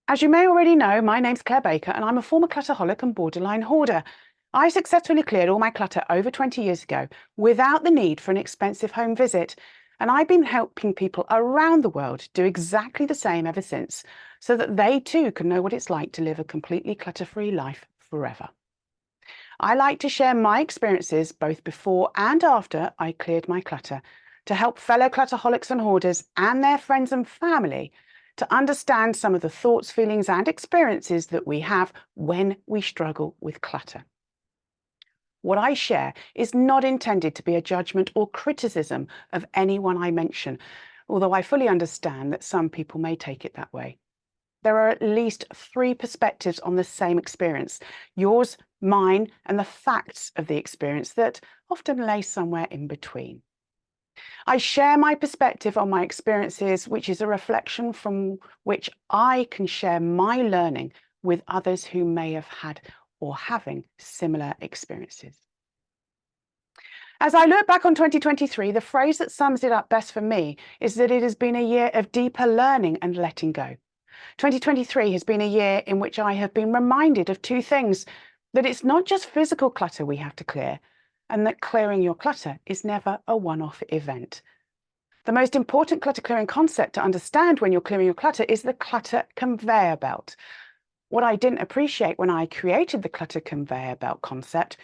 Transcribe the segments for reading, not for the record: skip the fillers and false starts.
As you may already know, my name's Clare Baker and I'm a former clutterholic and borderline hoarder. I successfully cleared all my clutter over 20 years ago without the need for an expensive home visit, and I've been helping people around the world do exactly the same ever since, so that they too can know what it's like to live a completely clutter-free life forever. I like to share my experiences both before and after I cleared my clutter to help fellow clutterholics and hoarders and their friends and family to understand some of the thoughts, feelings, and experiences that we have when we struggle with clutter. What I share is not intended to be a judgment or criticism of anyone I mention, although I fully understand that some people may take it that way. There are at least three perspectives on the same experience: yours, mine, and the facts of the experience that often lay somewhere in between. I share my perspective on my experiences, which is a reflection from which I can share my learning with others who may have had or having similar experiences. As I look back on 2023, the phrase that sums it up best for me is that it has been a year of deeper learning and letting go. 2023 has been a year in which I have been reminded of two things: that it's not just physical clutter we have to clear, and that clearing your clutter is never a one-off event. The most important clutter clearing concept to understand when you're clearing your clutter is the clutter conveyor belt. What I didn't appreciate when I created the clutter conveyor belt concept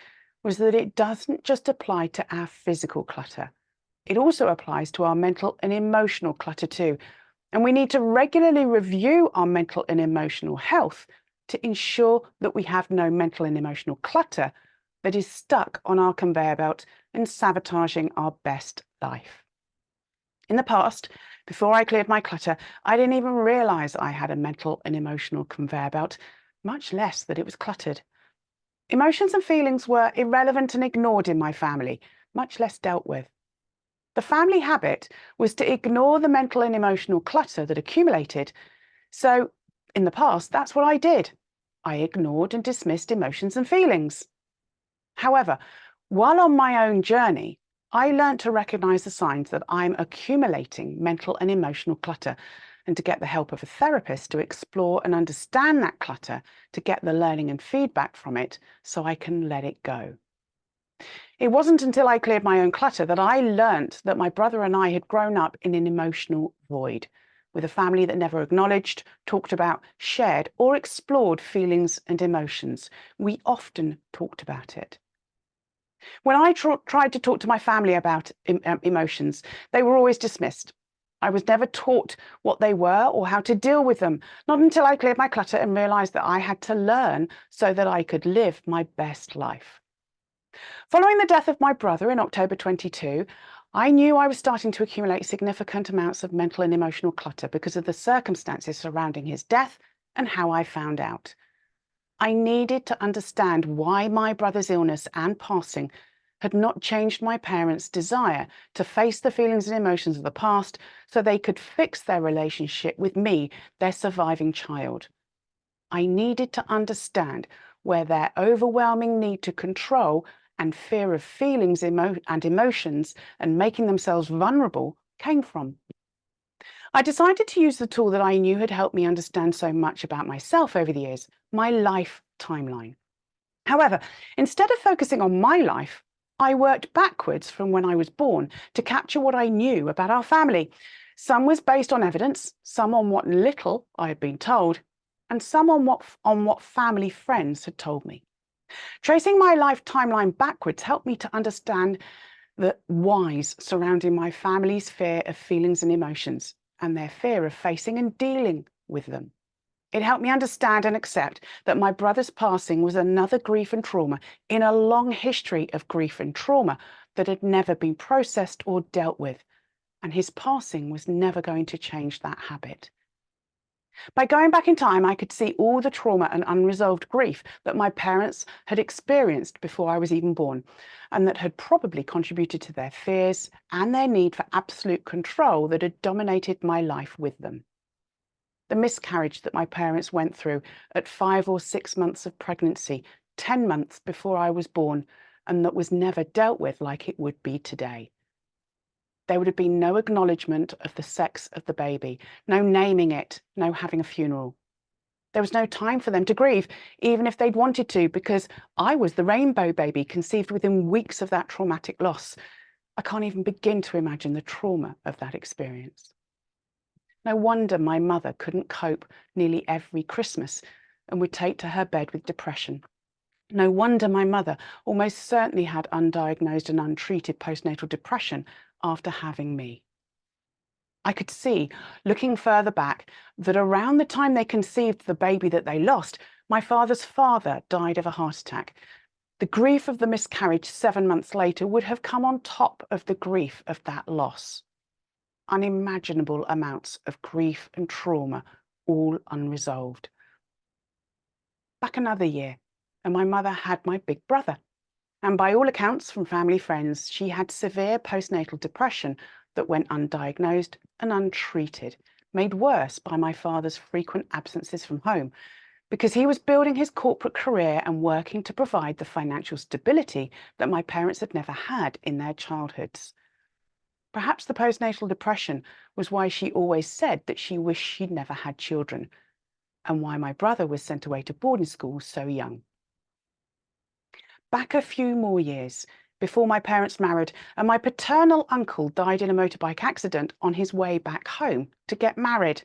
was that it doesn't just apply to our physical clutter. It also applies to our mental and emotional clutter too. And we need to regularly review our mental and emotional health to ensure that we have no mental and emotional clutter that is stuck on our conveyor belt and sabotaging our best life. In the past, before I cleared my clutter, I didn't even realize I had a mental and emotional conveyor belt, much less that it was cluttered. Emotions and feelings were irrelevant and ignored in my family, much less dealt with. The family habit was to ignore the mental and emotional clutter that accumulated. So, in the past, that's what I did. I ignored and dismissed emotions and feelings. However, while on my own journey, I learned to recognize the signs that I'm accumulating mental and emotional clutter, and to get the help of a therapist to explore and understand that clutter, to get the learning and feedback from it so I can let it go. It wasn't until I cleared my own clutter that I learned that my brother and I had grown up in an emotional void, with a family that never acknowledged, talked about, shared, or explored feelings and emotions. We often talked about it. When I tried to talk to my family about emotions, they were always dismissed. I was never taught what they were or how to deal with them, not until I cleared my clutter and realized that I had to learn so that I could live my best life. Following the death of my brother in October 22, I knew I was starting to accumulate significant amounts of mental and emotional clutter because of the circumstances surrounding his death and how I found out. I needed to understand why my brother's illness and passing had not changed my parents' desire to face the feelings and emotions of the past so they could fix their relationship with me, their surviving child. I needed to understand where their overwhelming need to control and fear of feelings and emotions and making themselves vulnerable came from. I decided to use the tool that I knew had helped me understand so much about myself over the years: my life timeline. However, instead of focusing on my life, I worked backwards from when I was born to capture what I knew about our family. Some was based on evidence, some on what little I had been told, and some on what family friends had told me. Tracing my life timeline backwards helped me to understand the whys surrounding my family's fear of feelings and emotions, and their fear of facing and dealing with them. It helped me understand and accept that my brother's passing was another grief and trauma in a long history of grief and trauma that had never been processed or dealt with, and his passing was never going to change that habit. By going back in time, I could see all the trauma and unresolved grief that my parents had experienced before I was even born, and that had probably contributed to their fears and their need for absolute control that had dominated my life with them. The miscarriage that my parents went through at 5 or 6 months of pregnancy, 10 months before I was born, and that was never dealt with like it would be today. There would have been no acknowledgement of the sex of the baby, no naming it, no having a funeral. There was no time for them to grieve, even if they'd wanted to, because I was the rainbow baby conceived within weeks of that traumatic loss. I can't even begin to imagine the trauma of that experience. No wonder my mother couldn't cope nearly every Christmas and would take to her bed with depression. No wonder my mother almost certainly had undiagnosed and untreated postnatal depression after having me. I could see, looking further back, that around the time they conceived the baby that they lost, my father's father died of a heart attack. The grief of the miscarriage 7 months later would have come on top of the grief of that loss. Unimaginable amounts of grief and trauma, all unresolved. Back another year, and my mother had my big brother. And by all accounts from family friends, she had severe postnatal depression that went undiagnosed and untreated, made worse by my father's frequent absences from home, because he was building his corporate career and working to provide the financial stability that my parents had never had in their childhoods. Perhaps the postnatal depression was why she always said that she wished she'd never had children, and why my brother was sent away to boarding school so young. Back a few more years, before my parents married, and my paternal uncle died in a motorbike accident on his way back home to get married.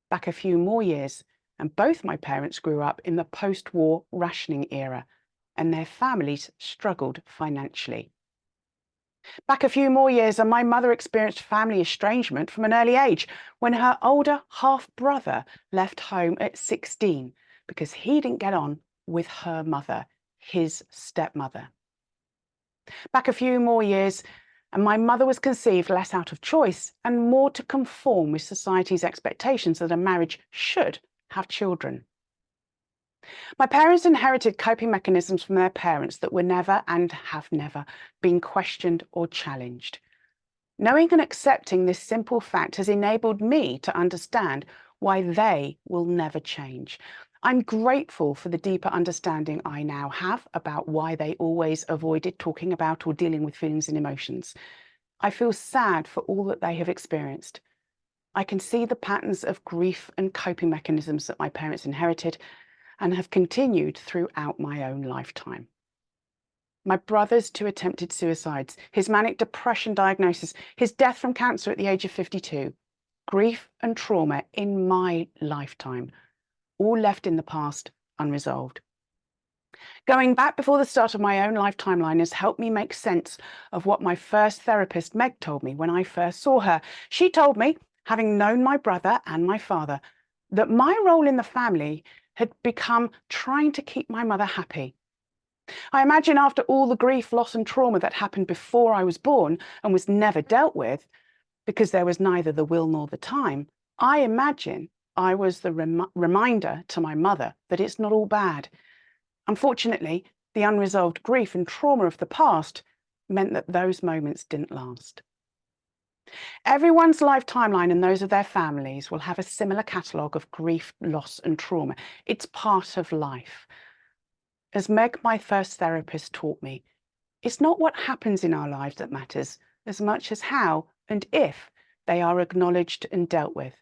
Back a few more years, and both my parents grew up in the post-war rationing era, and their families struggled financially. Back a few more years, and my mother experienced family estrangement from an early age when her older half-brother left home at 16 because he didn't get on with her mother, his stepmother. Back a few more years, and my mother was conceived less out of choice and more to conform with society's expectations that a marriage should have children. My parents inherited coping mechanisms from their parents that were never and have never been questioned or challenged. Knowing and accepting this simple fact has enabled me to understand why they will never change. I'm grateful for the deeper understanding I now have about why they always avoided talking about or dealing with feelings and emotions. I feel sad for all that they have experienced. I can see the patterns of grief and coping mechanisms that my parents inherited and have continued throughout my own lifetime. My brother's 2 attempted suicides, his manic depression diagnosis, his death from cancer at the age of 52, grief and trauma in my lifetime, all left in the past unresolved. Going back before the start of my own life timeline has helped me make sense of what my first therapist, Meg, told me when I first saw her. She told me, having known my brother and my father, that my role in the family had become trying to keep my mother happy. I imagine after all the grief, loss and trauma that happened before I was born and was never dealt with, because there was neither the will nor the time, I imagine I was the reminder to my mother that it's not all bad. Unfortunately, the unresolved grief and trauma of the past meant that those moments didn't last. Everyone's life timeline and those of their families will have a similar catalogue of grief, loss and trauma. It's part of life. As Meg, my first therapist, taught me, it's not what happens in our lives that matters as much as how and if they are acknowledged and dealt with.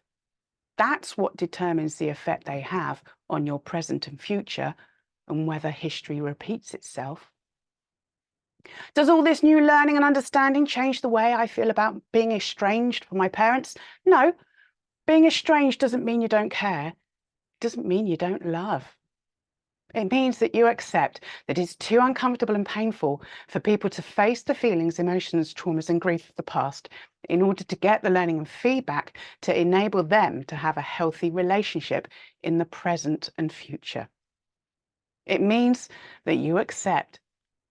That's what determines the effect they have on your present and future and whether history repeats itself. Does all this new learning and understanding change the way I feel about being estranged from my parents? No. Being estranged doesn't mean you don't care. It doesn't mean you don't love. It means that you accept that it's too uncomfortable and painful for people to face the feelings, emotions, traumas and grief of the past in order to get the learning and feedback to enable them to have a healthy relationship in the present and future. It means that you accept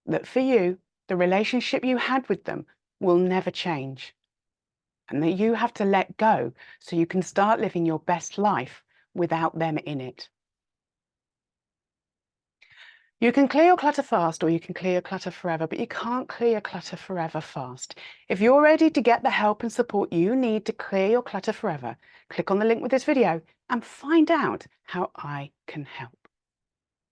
that for you, the relationship you had with them will never change, and that you have to let go so you can start living your best life without them in it. You can clear your clutter fast or you can clear your clutter forever, but you can't clear your clutter forever fast. If you're ready to get the help and support you need to clear your clutter forever, click on the link with this video and find out how I can help.